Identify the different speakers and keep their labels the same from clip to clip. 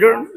Speaker 1: చూడండి.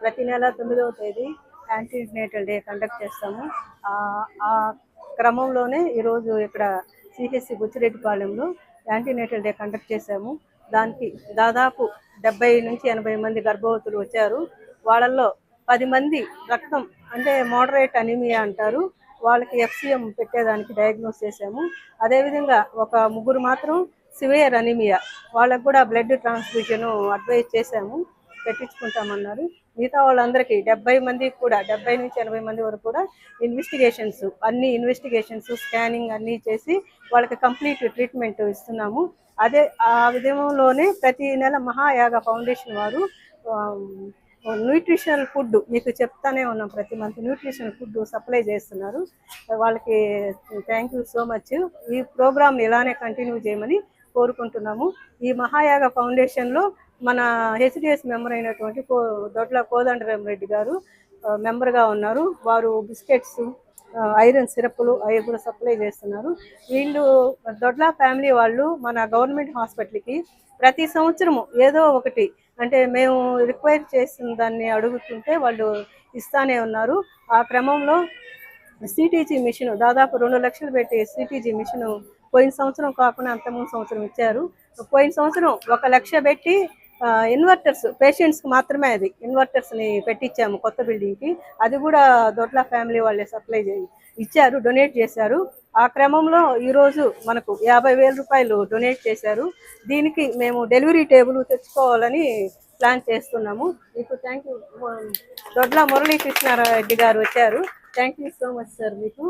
Speaker 2: ప్రతి నెల 9వ తేదీ యాంటీనేటల్ డే కండక్ట్ చేస్తాము. ఆ క్రమంలోనే ఈరోజు ఇక్కడ సిహెచ్సి బుచ్చిరెడ్డిపాలెంలో యాంటీనేటల్ డే కండక్ట్ చేశాము. దానికి దాదాపు 70 నుంచి 80 మంది గర్భవతులు వచ్చారు. వాళ్ళల్లో 10 మంది రక్తం అంటే మోడరేట్ అనీమియా అంటారు, వాళ్ళకి FCM పెట్టేదానికి డయాగ్నోస్ చేశాము. అదేవిధంగా ఒక 3 మాత్రం సివియర్ అనీమియా, వాళ్ళకు కూడా బ్లడ్ ట్రాన్స్ఫ్యూజన్ అడ్వైజ్ చేశాము, పెట్టించుకుంటామన్నారు. మిగతా వాళ్ళందరికీ 70 మందికి కూడా 70 నుంచి 80 మంది వరకు కూడా అన్ని ఇన్వెస్టిగేషన్స్ స్కానింగ్ అన్నీ చేసి వాళ్ళకి కంప్లీట్ ట్రీట్మెంట్ ఇస్తున్నాము. అదే ఆ విధంలోనే ప్రతి నెల మహాయాగ ఫౌండేషన్ వారు న్యూట్రిషనల్ ఫుడ్ మీకు చెప్తానే ఉన్నాం, ప్రతి మంత్ న్యూట్రిషనల్ ఫుడ్ సప్లై చేస్తున్నారు. వాళ్ళకి థ్యాంక్ యూ సో మచ్. ఈ ప్రోగ్రామ్ని ఇలానే కంటిన్యూ చేయమని కోరుకుంటున్నాము. ఈ మహాయాగ ఫౌండేషన్లో మన హెచ్డిఎస్ మెంబర్ అయినటువంటి దొడ్ల కోదండరామరెడ్డి గారు మెంబర్గా ఉన్నారు. వారు బిస్కెట్స్, ఐరన్ సిరప్లు అవి కూడా సప్లై చేస్తున్నారు. వీళ్ళు దొడ్ల ఫ్యామిలీ వాళ్ళు మన గవర్నమెంట్ హాస్పిటల్కి ప్రతి సంవత్సరము ఏదో ఒకటి అంటే మేము రిక్వైర్ చేసిన దాన్ని అడుగుతుంటే వాళ్ళు ఇస్తానే ఉన్నారు. ఆ క్రమంలో సిటీజీ మిషన్ దాదాపు 2 లక్షలు పెట్టి సిటీజీ మిషన్ పోయిన సంవత్సరం కాకుండా అంతకుముందు సంవత్సరం ఇచ్చారు. పోయిన సంవత్సరం 1 లక్ష పెట్టి ఇన్వర్టర్స్ పేషెంట్స్కి మాత్రమే అది ఇన్వర్టర్స్ని పెట్టించాము కొత్త బిల్డింగ్కి. అది కూడా దొడ్ల ఫ్యామిలీ వాళ్ళే సప్లై ఇచ్చారు, డొనేట్ చేశారు. ఆ క్రమంలో ఈరోజు మనకు 50,000 రూపాయలు డొనేట్ చేశారు. దీనికి మేము డెలివరీ టేబుల్ తెచ్చుకోవాలని ప్లాన్ చేస్తున్నాము. మీకు థ్యాంక్ యూ. దొడ్ల మురళీకృష్ణారెడ్డి గారు వచ్చారు. Thank you so much sir. మీకు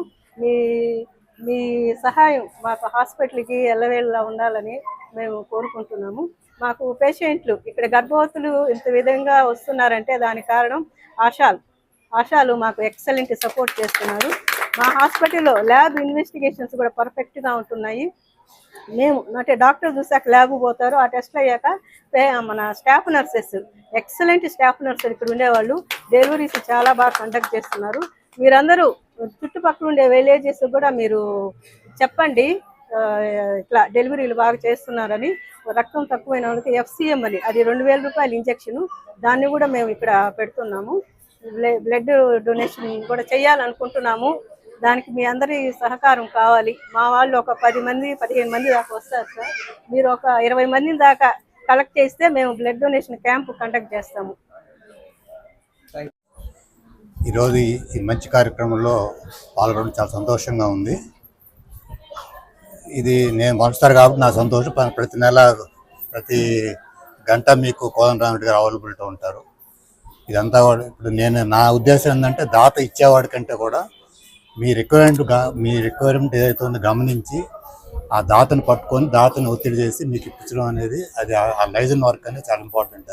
Speaker 2: మీ సహాయం మాకు హాస్పిటల్కి ఎల్లవేళలా ఉండాలని మేము కోరుకుంటున్నాము. మాకు పేషెంట్లు ఇక్కడ గర్భవతులు ఇంత విధంగా వస్తున్నారంటే దానికి కారణం ఆశాలు మాకు ఎక్సలెంట్ సపోర్ట్ చేస్తున్నారు. మా హాస్పిటల్లో ల్యాబ్ ఇన్వెస్టిగేషన్స్ కూడా పర్ఫెక్ట్గా ఉంటున్నాయి. మేము అంటే డాక్టర్ చూసాక ల్యాబ్ పోతారు, ఆ టెస్ట్లు అయ్యాక మన staff nurses excellent staff nurses ఇక్కడ ఉండేవాళ్ళు డెలివరీస్ చాలా బాగా కండక్ట్ చేస్తున్నారు. మీరందరూ చుట్టుపక్కల ఉండే విలేజెస్ కూడా మీరు చెప్పండి ఇట్లా డెలివరీలు బాగా చేస్తున్నారని. రక్తం తక్కువైన వాళ్ళకి FCM అని అది 2,000 రూపాయల ఇంజెక్షన్, దాన్ని కూడా మేము ఇక్కడ పెడుతున్నాము. బ్లడ్ డొనేషన్ కూడా చేయాలనుకుంటున్నాము. దానికి మీ అందరి సహకారం కావాలి. మా వాళ్ళు ఒక 10 మంది 15 మంది దాకా వస్తారు సార్. మీరు ఒక 20 మంది దాకా కలెక్ట్ చేస్తే మేము బ్లడ్ డొనేషన్ క్యాంప్ కండక్ట్ చేస్తాము.
Speaker 3: ఈరోజు ఈ మంచి కార్యక్రమంలో పాల్గొనడం చాలా సంతోషంగా ఉంది. ఇది నేను మొదటిసారి కాబట్టి నా సంతోషం. ప్రతి నెల ప్రతి గంట మీకు కోదండరామరెడ్డి గారు అవైలబిలిటీ ఉంటారు. ఇదంతా కూడా ఇప్పుడు నా ఉద్దేశం ఏంటంటే దాత ఇచ్చేవాడి కంటే కూడా మీ రిక్వైర్మెంట్ ఏదైతే ఉందో గమనించి ఆ దాతను పట్టుకొని దాతను ఒత్తిడి చేసి మీకు ఇప్పించడం అనేది అది ఆ లైజన్ వర్క్ అనేది చాలా ఇంపార్టెంట్.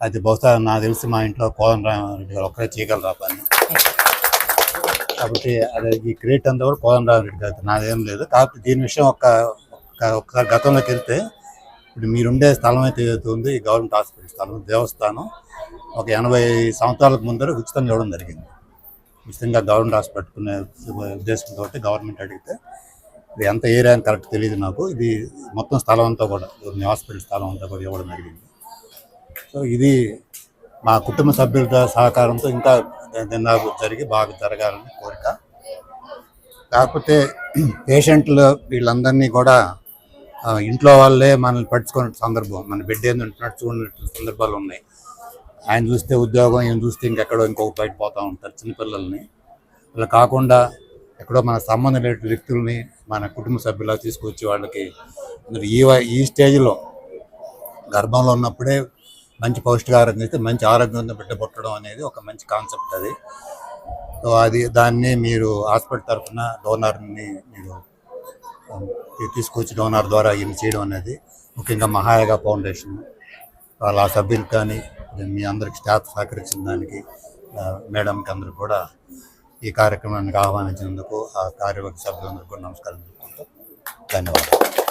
Speaker 3: అది బహుశా నాకు తెలిసి మా ఇంట్లో కోదండరామరెడ్డి గారు ఒక్కరే చేయగలరా పని. కాబట్టి అదే ఈ క్రియేట్ అంతా కూడా కోదండరామరెడ్డి గారు, నాదేం లేదు. కాబట్టి దీని విషయం ఒక్క గతంలోకి వెళ్తే ఇప్పుడు మీరుండే స్థలం అయితే ఏదైతే ఉంది ఈ గవర్నమెంట్ హాస్పిటల్ స్థలం దేవస్థానం ఒక 80 సంవత్సరాలకు ముందర ఉచితంగా ఇవ్వడం జరిగింది. ఉచితంగా గవర్నమెంట్ హాస్పిటల్ పెట్టుకునే ఉద్దేశంతో గవర్నమెంట్ అడిగితే ఇది ఎంత ఏరియా అని కరెక్ట్ తెలియదు నాకు. ఇది మొత్తం స్థలం అంతా కూడా హాస్పిటల్ స్థలం అంతా కూడా ఇవ్వడం జరిగింది. సో ఇది మా కుటుంబ సభ్యుల సహకారంతో ఇంకా జరిగి బాగా జరగాలని కోరిక. కాకపోతే పేషెంట్లు వీళ్ళందరినీ కూడా ఇంట్లో వాళ్ళే మనల్ని పట్టించుకునే సందర్భం, మన బిడ్డ ఏంది ఉంటున్నట్టు చూడనట్టు సందర్భాలు ఉన్నాయి. ఆయన చూస్తే ఉద్యోగం, ఈయన చూస్తే ఇంకెక్కడో ఇంకొక బయట పోతూ ఉంటారు చిన్నపిల్లల్ని. అలా కాకుండా ఎక్కడో మన సంబంధం లేని వ్యక్తుల్ని మన కుటుంబ సభ్యులా తీసుకొచ్చి వాళ్ళకి ఈ స్టేజ్లో గర్భంలో ఉన్నప్పుడే మంచి పౌష్టికాహారం చేస్తే మంచి ఆరోగ్యంగా బిడ్డ పుట్టడం అనేది ఒక మంచి కాన్సెప్ట్ అది. సో దాన్ని మీరు హాస్పిటల్ తరఫున డోనర్ని మీరు తీసుకొచ్చి డోనర్ ద్వారా ఇవి చేయడం అనేది, ముఖ్యంగా మహాయాగ ఫౌండేషన్ వాళ్ళ సభ్యులకు కానీ మీ అందరికి స్టాఫ్ సహకరించిన దానికి మేడంకి అందరూ కూడా ఈ కార్యక్రమానికి ఆహ్వానించినందుకు ఆ కార్యవర్గ సభ్యులందరికీ కూడా నమస్కారం చెప్పుకుంటూ ధన్యవాదాలు.